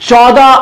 14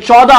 14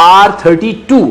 R32,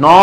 9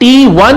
T1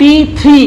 T3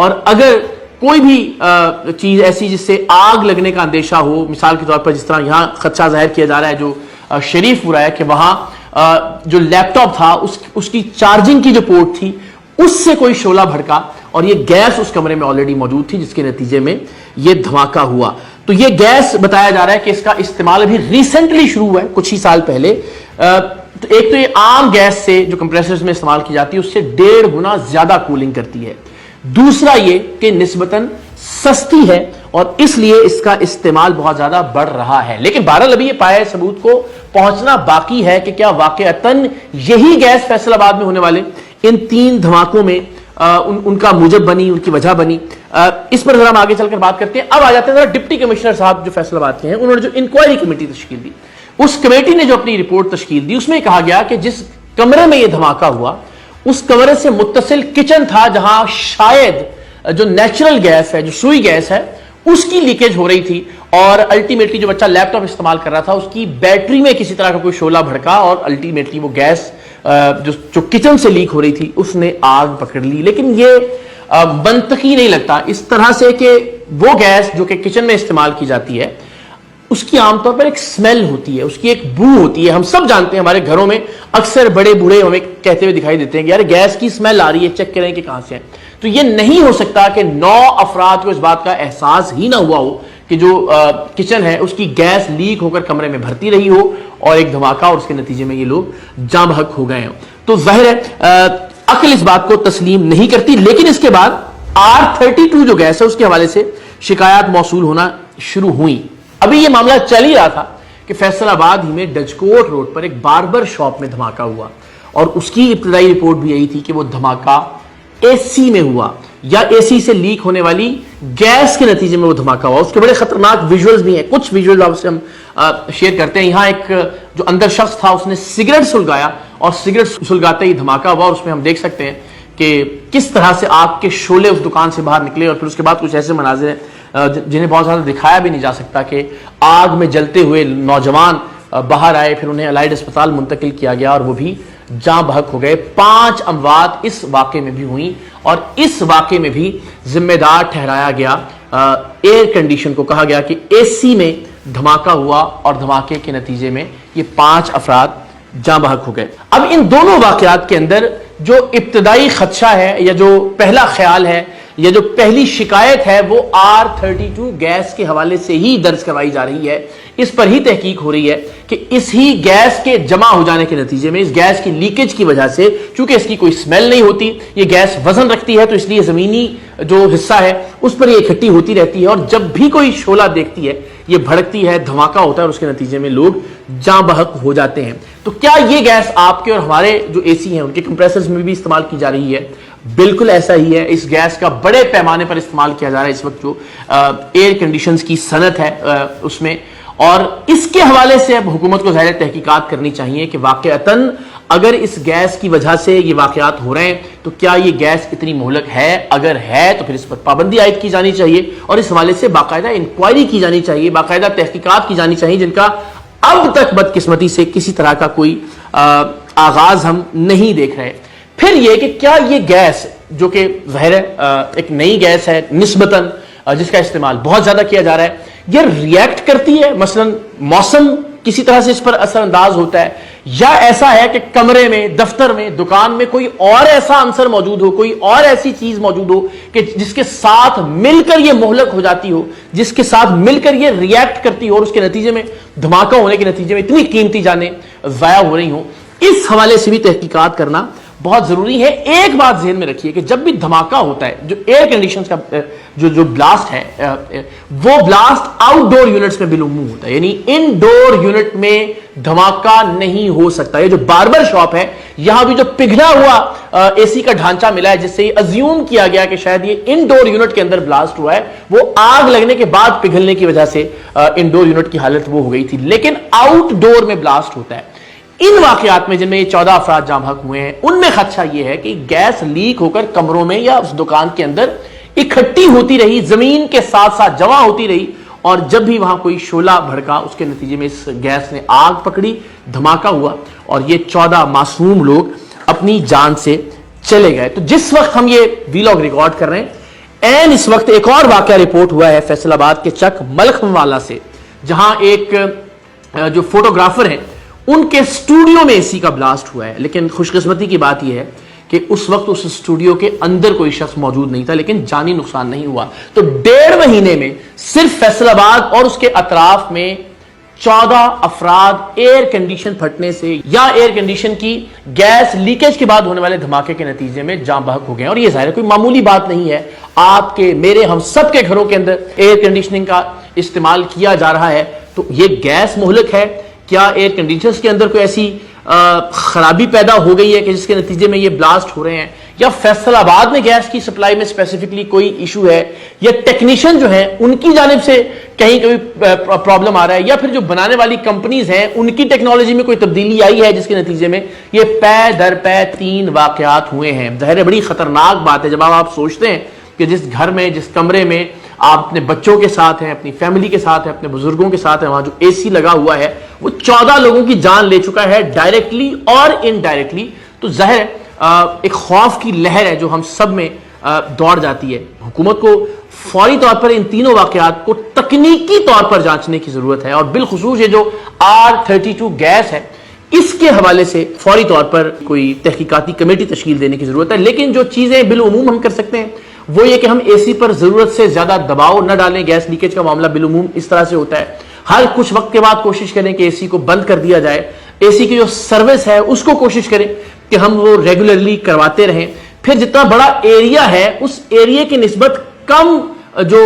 اور اگر کوئی بھی چیز ایسی جس سے آگ لگنے کا اندیشہ ہو، مثال کے طور پر جس طرح یہاں خدشہ ظاہر کیا جا رہا ہے جو شریف پورا ہے کہ وہاں جو لیپ ٹاپ تھا اس کی چارجنگ کی جو پورٹ تھی اس سے کوئی شعلہ بھڑکا اور یہ گیس اس کمرے میں آلریڈی موجود تھی، جس کے نتیجے میں یہ دھماکہ ہوا۔ تو یہ گیس بتایا جا رہا ہے کہ اس کا استعمال ابھی ریسنٹلی شروع ہوا ہے، کچھ ہی سال پہلے۔ تو ایک تو یہ عام گیس سے جو کمپریسرز میں استعمال کی جاتی ہے اس سے 1.5 گنا زیادہ کولنگ کرتی ہے۔ دوسرا یہ کہ نسبتاً سستی ہے اور اس لیے اس کا استعمال بہت زیادہ بڑھ رہا ہے۔ لیکن بہرحال ابھی یہ پائے ثبوت کو پہنچنا باقی ہے کہ کیا واقعتاً یہی گیس فیصل آباد میں ہونے والے ان 3 دھماکوں میں ان کا موجب بنی، ان کی وجہ بنی۔ اس پر ذرا ہم آگے چل کر بات کرتے ہیں۔ اب آ جاتے ہیں ذرا ڈپٹی کمشنر صاحب جو فیصل آباد کے ہیں، انہوں نے جو انکوائری کمیٹی تشکیل دی، اس کمیٹی نے جو اپنی رپورٹ تشکیل دی اس میں کہا گیا کہ جس کمرے میں یہ دھماکہ ہوا اس کمرے سے متصل کچن تھا جہاں شاید جو نیچرل گیس ہے، جو سوئی گیس ہے، اس کی لیکیج ہو رہی تھی اور الٹیمیٹلی جو بچہ لیپ ٹاپ استعمال کر رہا تھا اس کی بیٹری میں کسی طرح کا کوئی شعلہ بھڑکا اور الٹیمیٹلی وہ گیس جو کچن سے لیک ہو رہی تھی اس نے آگ پکڑ لی۔ لیکن یہ منطقی نہیں لگتا اس طرح سے کہ وہ گیس جو کہ کچن میں استعمال کی جاتی ہے اس کی عام طور پر ایک سمیل ہوتی ہے، اس کی ایک بو ہوتی ہے۔ ہم سب جانتے ہیں، ہمارے گھروں میں اکثر بڑے بوڑھے ہمیں کہتے ہوئے دکھائی دیتے ہیں کہ یار گیس کی سمیل آ رہی ہے، چیک کریں کہ کہاں سے ہے۔ تو یہ نہیں ہو سکتا کہ 9 افراد کو اس بات کا احساس ہی نہ ہوا ہو کہ جو کچن ہے اس کی گیس لیک ہو کر کمرے میں بھرتی رہی ہو اور ایک دھماکہ اور اس کے نتیجے میں یہ لوگ جاں بحق ہو گئے ہوں۔ تو ظاہر ہے عقل اس بات کو تسلیم نہیں کرتی۔ لیکن اس کے بعد R32 جو گیس ہے اس کے حوالے سے شکایات موصول ہونا شروع ہوئیں۔ ابھی یہ معاملہ چل ہی رہا تھا کہ فیصل آباد ہی میں ڈچکوٹ روڈ پر ایک باربر شاپ میں دھماکہ ہوا اور اس کی ابتدائی رپورٹ بھی یہی تھی کہ وہ دھماکہ اے سی میں ہوا یا اے سی سے لیک ہونے والی گیس کے نتیجے میں وہ دھماکہ ہوا۔ اس کے بڑے خطرناک ویژولز بھی ہیں، کچھ ویژولز آپ سے ہم شیئر کرتے ہیں۔ یہاں ایک جو اندر شخص تھا اس نے سگریٹ سلگایا اور سگریٹ سلگاتے ہی دھماکہ ہوا اور اس میں ہم دیکھ سکتے ہیں کہ کس طرح سے آگ کے شعلے اس دکان سے باہر نکلے اور پھر اس کے بعد کچھ ایسے مناظر ہیں جنہیں بہت زیادہ دکھایا بھی نہیں جا سکتا کہ آگ میں جلتے ہوئے نوجوان باہر آئے، پھر انہیں الائڈ اسپتال منتقل کیا گیا اور وہ بھی جاں بحق ہو گئے۔ 5 اموات اس واقعے میں بھی ہوئیں اور اس واقعے میں بھی ذمہ دار ٹھہرایا گیا ایئر کنڈیشن کو۔ کہا گیا کہ اے سی میں دھماکہ ہوا اور دھماکے کے نتیجے میں یہ 5 افراد جاں بحق ہو گئے۔ اب ان دونوں واقعات کے اندر جو ابتدائی خدشہ ہے یا جو پہلا خیال ہے یا جو پہلی شکایت ہے وہ R32 گیس کے حوالے سے ہی درج کروائی جا رہی ہے۔ اس پر ہی تحقیق ہو رہی ہے کہ اس ہی گیس کے جمع ہو جانے کے نتیجے میں، اس گیس کی لیکیج کی وجہ سے، چونکہ اس کی کوئی سمیل نہیں ہوتی، یہ گیس وزن رکھتی ہے تو اس لیے زمینی جو حصہ ہے اس پر یہ اکٹھی ہوتی رہتی ہے اور جب بھی کوئی شعلہ دیکھتی ہے یہ بھڑکتی ہے، دھماکہ ہوتا ہے اور اس کے نتیجے میں لوگ جاں بحق ہو جاتے ہیں۔ تو کیا یہ گیس آپ کے اور ہمارے جو اے سی ہیں ان کے کمپریسرز میں بھی استعمال کی جا رہی ہے؟ بالکل ایسا ہی ہے۔ اس گیس کا بڑے پیمانے پر استعمال کیا جا رہا ہے اس وقت جو ایئر کنڈیشنز کی صنعت ہے اس میں، اور اس کے حوالے سے اب حکومت کو ظاہر تحقیقات کرنی چاہیے کہ واقعتاً اگر اس گیس کی وجہ سے یہ واقعات ہو رہے ہیں تو کیا یہ گیس اتنی مہلک ہے؟ اگر ہے تو پھر اس پر پابندی عائد کی جانی چاہیے اور اس حوالے سے باقاعدہ انکوائری کی جانی چاہیے، باقاعدہ تحقیقات کی جانی چاہیے، جن کا اب تک بدقسمتی سے کسی طرح کا کوئی آغاز ہم نہیں دیکھ رہے۔ پھر یہ کہ کیا یہ گیس جو کہ ظاہر ہے ایک نئی گیس ہے نسبتاً جس کا استعمال بہت زیادہ کیا جا رہا ہے، یہ ریئیکٹ کرتی ہے؟ مثلا موسم کسی طرح سے اس پر اثر انداز ہوتا ہے یا ایسا ہے کہ کمرے میں، دفتر میں، دکان میں کوئی اور ایسا عنصر موجود ہو، کوئی اور ایسی چیز موجود ہو کہ جس کے ساتھ مل کر یہ مہلک ہو جاتی ہو، جس کے ساتھ مل کر یہ ریئیکٹ کرتی ہو اور اس کے نتیجے میں دھماکہ ہونے کے نتیجے میں اتنی قیمتی جانیں ضائع ہو رہی ہوں۔ اس حوالے سے بھی تحقیقات کرنا بہت ضروری ہے۔ ایک بات ذہن میں رکھیے کہ جب بھی دھماکہ ہوتا ہے، جو ایئر کنڈیشنز کا جو بلاسٹ ہے وہ بلاسٹ آؤٹ ڈور یونٹس میں بالعموم ہوتا ہے، یعنی ان ڈور یونٹ میں دھماکہ نہیں ہو سکتا۔ یہ جو باربر شاپ ہے یہاں بھی جو پگھلا ہوا اے سی کا ڈھانچہ ملا ہے جس سے یہ ازیوم کیا گیا کہ شاید یہ ان ڈور یونٹ کے اندر بلاسٹ ہوا ہے، وہ آگ لگنے کے بعد پگھلنے کی وجہ سے ان ڈور یونٹ کی حالت وہ ہو گئی تھی، لیکن آؤٹ ڈور میں بلاسٹ ہوتا ہے۔ ان واقعات میں جن میں یہ 14 افراد جاں بحق ہوئے ہیں ان میں خدشہ یہ ہے کہ گیس لیک ہو کر کمروں میں یا اس دکان کے اندر اکٹھی ہوتی رہی، زمین کے ساتھ ساتھ جمع ہوتی رہی اور جب بھی وہاں کوئی شعلہ بھڑکا اس کے نتیجے میں اس گیس نے آگ پکڑی، دھماکہ ہوا اور یہ 14 معصوم لوگ اپنی جان سے چلے گئے۔ تو جس وقت ہم یہ ویلاگ ریکارڈ کر رہے ہیں این اس وقت ایک اور واقعہ رپورٹ ہوا ہے فیصل آباد کے چک ملخم والا سے، جہاں ایک جو فوٹوگرافر ہیں ان کے اسٹوڈیو میں اے سی کا بلاسٹ ہوا ہے. لیکن خوش قسمتی کی بات یہ ہے کہ اس وقت اس اسٹوڈیو کے اندر کوئی شخص موجود نہیں تھا، لیکن جانی نقصان نہیں ہوا. تو 1.5 مہینے میں صرف فیصل آباد اور اس کے اطراف میں 14 افراد ایئر کنڈیشن پھٹنے سے یا ایئر کنڈیشن کی گیس لیکیج کے بعد ہونے والے دھماکے کے نتیجے میں جاں بحق ہو گئے. اور یہ ظاہر ہے کوئی معمولی بات نہیں ہے، آپ کے میرے ہم سب کے گھروں کے اندر ایئر کنڈیشننگ کا استعمال کیا جا رہا ہے. تو یہ گیس مہلک ہے، کیا ایئر کنڈیشنرز کے اندر کوئی ایسی خرابی پیدا ہو گئی ہے کہ جس کے نتیجے میں یہ بلاسٹ ہو رہے ہیں، یا فیصل آباد میں گیس کی سپلائی میں اسپیسیفکلی کوئی ایشو ہے، یا ٹیکنیشین جو ہیں ان کی جانب سے کہیں کوئی پرابلم آ رہا ہے، یا پھر جو بنانے والی کمپنیز ہیں ان کی ٹیکنالوجی میں کوئی تبدیلی آئی ہے جس کے نتیجے میں یہ پے در پے 3 واقعات ہوئے ہیں. ظاہر بڑی خطرناک بات ہے جب آپ سوچتے ہیں کہ جس گھر میں، جس کمرے میں آپ اپنے بچوں کے ساتھ ہیں، اپنی فیملی کے ساتھ ہیں، اپنے بزرگوں کے ساتھ ہیں، وہاں جو اے سی لگا ہوا ہے وہ 14 لوگوں کی جان لے چکا ہے ڈائریکٹلی اور انڈائریکٹلی. تو ظاہر ایک خوف کی لہر ہے جو ہم سب میں دوڑ جاتی ہے. حکومت کو فوری طور پر ان تینوں واقعات کو تکنیکی طور پر جانچنے کی ضرورت ہے، اور بالخصوص یہ جو R32 گیس ہے اس کے حوالے سے فوری طور پر کوئی تحقیقاتی کمیٹی تشکیل دینے کی ضرورت ہے. لیکن جو چیزیں بالعموم ہم کر سکتے ہیں وہ یہ کہ ہم اے سی پر ضرورت سے زیادہ دباؤ نہ ڈالیں. گیس لیکیج کا معاملہ بالعموم اس طرح سے ہوتا ہے، ہر کچھ وقت کے بعد کوشش کریں کہ اے سی کو بند کر دیا جائے. اے سی کی جو سروس ہے اس کو کوشش کریں کہ ہم وہ ریگولرلی کرواتے رہیں. پھر جتنا بڑا ایریا ہے اس ایریا کی نسبت کم جو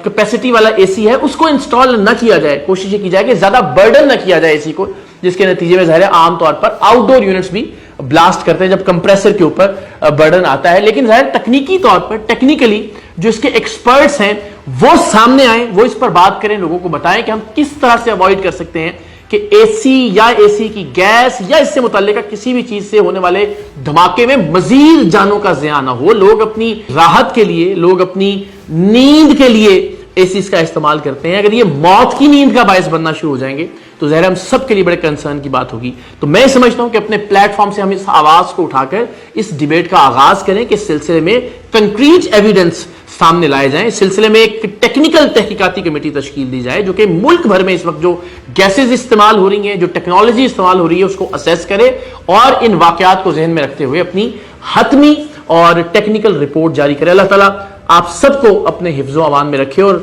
کیپیسٹی والا اے سی ہے اس کو انسٹال نہ کیا جائے. کوشش یہ کی جائے کہ زیادہ برڈن نہ کیا جائے اے سی کو، جس کے نتیجے میں ظاہر ہے عام طور پر آؤٹ ڈور یونٹس بھی بلاسٹ کرتے ہیں جب کمپریسر کے اوپر برڈن آتا ہے. لیکن ظاہر تکنیکی طور پر ٹیکنیکلی جو اس کے ایکسپرٹس ہیں وہ سامنے آئیں، وہ اس پر بات کریں، لوگوں کو بتائیں کہ ہم کس طرح سے اوائڈ کر سکتے ہیں کہ اے سی یا اے سی کی گیس یا اس سے متعلقہ کسی بھی چیز سے ہونے والے دھماکے میں مزید جانوں کا زیاں نہ ہو. لوگ اپنی راحت کے لیے، لوگ اپنی نیند کے لیے اے سی کا استعمال کرتے ہیں. اگر یہ موت کی نیند کا باعث بننا شروع ہو جائیں گے تو ظاہر ہم سب کے لیے بڑے کنسرن کی بات ہوگی. تو میں سمجھتا ہوں کہ اپنے پلیٹ فارم سے ہم اس آواز کو اٹھا کر اس ڈیبیٹ کا آغاز کریں کہ اس سلسلے میں کنکریٹ ایویڈنس سامنے لائے جائیں. اس سلسلے میں ایک ٹیکنیکل تحقیقاتی کمیٹی تشکیل دی جائے جو کہ ملک بھر میں اس وقت جو گیسز استعمال ہو رہی ہیں، جو ٹیکنالوجی استعمال ہو رہی ہے اس کو اسیس کرے اور ان واقعات کو ذہن میں رکھتے ہوئے اپنی حتمی اور ٹیکنیکل رپورٹ جاری کرے. اللہ تعالیٰ آپ سب کو اپنے حفظ و امان میں رکھے، اور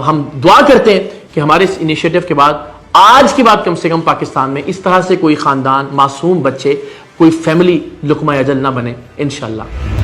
ہم دعا کرتے ہیں کہ ہمارے اس انیشیٹو کے بعد، آج کے بعد کم سے کم پاکستان میں اس طرح سے کوئی خاندان، معصوم بچے، کوئی فیملی لقمہ اجل نہ بنے انشاءاللہ.